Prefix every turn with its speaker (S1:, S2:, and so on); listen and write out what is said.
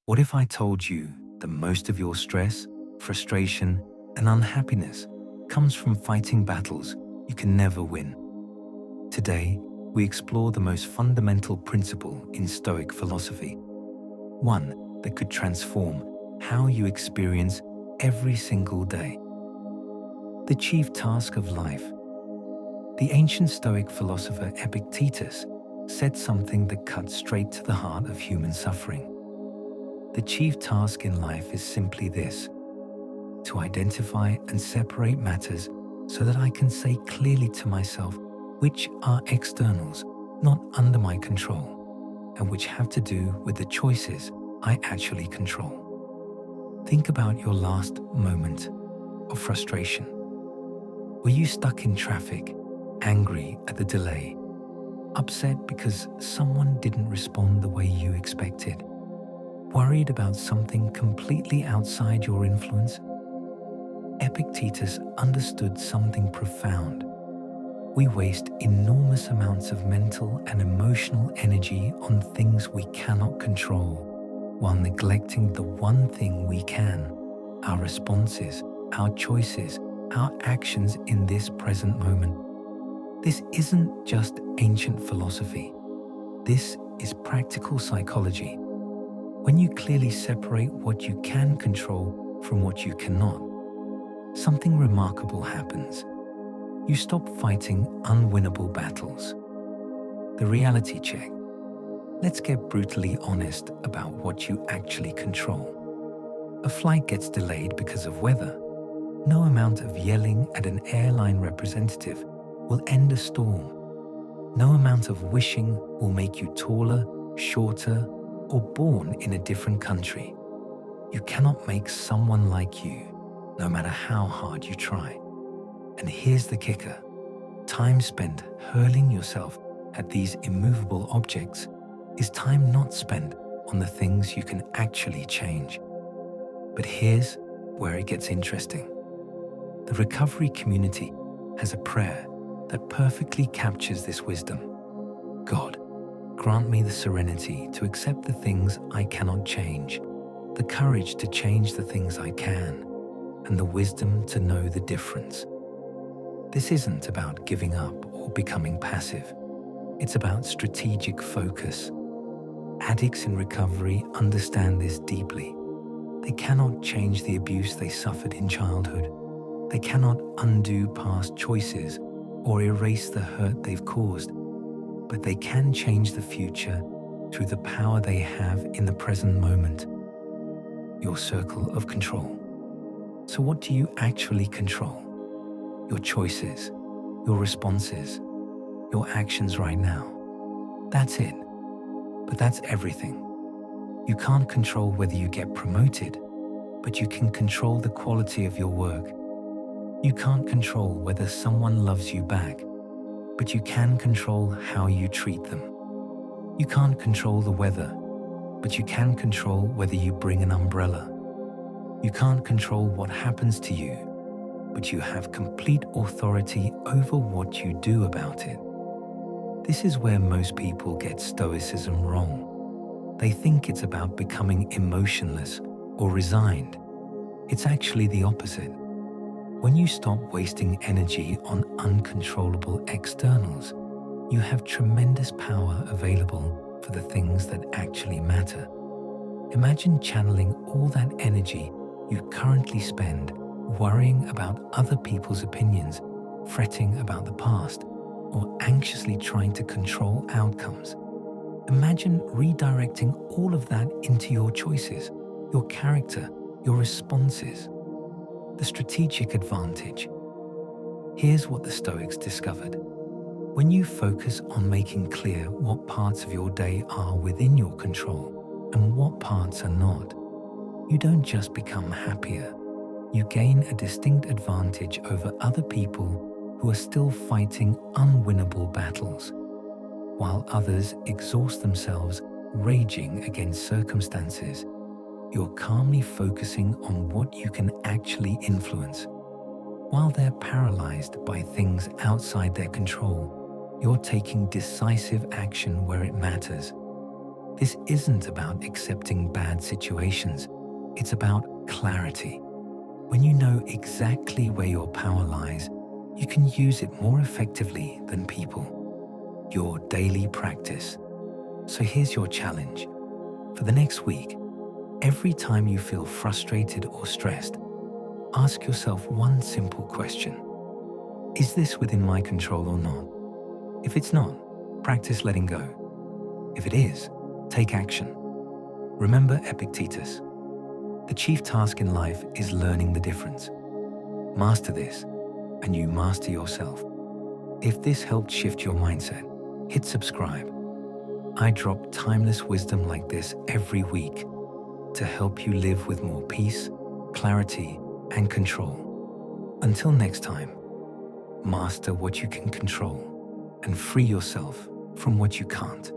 S1: What if I told you that most of your stress, frustration, and unhappiness comes from fighting battles you can never win? Today, we explore the most fundamental principle in Stoic philosophy, one that could transform how you experience every single day. The chief task of life. The ancient Stoic philosopher Epictetus said something that cuts straight to the heart of human suffering. The chief task in life is simply this: to identify and separate matters so that I can say clearly to myself which are externals, not under my control, and which have to do with the choices I actually control. Think about your last moment of frustration. Were you stuck in traffic, angry at the delay, upset because someone didn't respond the way you expected, worried about something completely outside your influence? Epictetus understood something profound. We waste enormous amounts of mental and emotional energy on things we cannot control, while neglecting the one thing we can: our responses, our choices, our actions in this present moment. This isn't just ancient philosophy. This is practical psychology. When you clearly separate what you can control from what you cannot, something remarkable happens. You stop fighting unwinnable battles. The reality check. Let's get brutally honest about what you actually control. A flight gets delayed because of weather. No amount of yelling at an airline representative will end a storm. No amount of wishing will make you taller, shorter, or born in a different country. You cannot make someone like you, no matter how hard you try. And here's the kicker: time spent hurling yourself at these immovable objects is time not spent on the things you can actually change. But here's where it gets interesting. The recovery community has a prayer that perfectly captures this wisdom. God, grant me the serenity to accept the things I cannot change, the courage to change the things I can, and the wisdom to know the difference. This isn't about giving up or becoming passive. It's about strategic focus. Addicts in recovery understand this deeply. They cannot change the abuse they suffered in childhood. They cannot undo past choices or erase the hurt they've caused, but they can change the future through the power they have in the present moment. Your circle of control. So what do you actually control? Your choices, your responses, your actions right now. That's it. But that's everything. You can't control whether you get promoted, but you can control the quality of your work. You can't control whether someone loves you back, but you can control how you treat them. You can't control the weather, but you can control whether you bring an umbrella. You can't control what happens to you, but you have complete authority over what you do about it. This is where most people get Stoicism wrong. They think it's about becoming emotionless or resigned. It's actually the opposite. When you stop wasting energy on uncontrollable externals, you have tremendous power available for the things that actually matter. Imagine channeling all that energy you currently spend worrying about other people's opinions, fretting about the past, or anxiously trying to control outcomes. Imagine redirecting all of that into your choices, your character, your responses. The strategic advantage. Here's what the Stoics discovered. When you focus on making clear what parts of your day are within your control and what parts are not, you don't just become happier. You gain a distinct advantage over other people who are still fighting unwinnable battles. While others exhaust themselves raging against circumstances, you're calmly focusing on what you can actually influence. While they're paralyzed by things outside their control, you're taking decisive action where it matters. This isn't about accepting bad situations. It's about clarity. When you know exactly where your power lies, you can use it more effectively than people. Your daily practice. So here's your challenge. For the next week, every time you feel frustrated or stressed, ask yourself one simple question. Is this within my control or not? If it's not, practice letting go. If it is, take action. Remember Epictetus. The chief task in life is learning the difference. Master this, and you master yourself. If this helped shift your mindset, hit subscribe. I drop timeless wisdom like this every week to help you live with more peace, clarity, and control. Until next time, master what you can control and free yourself from what you can't.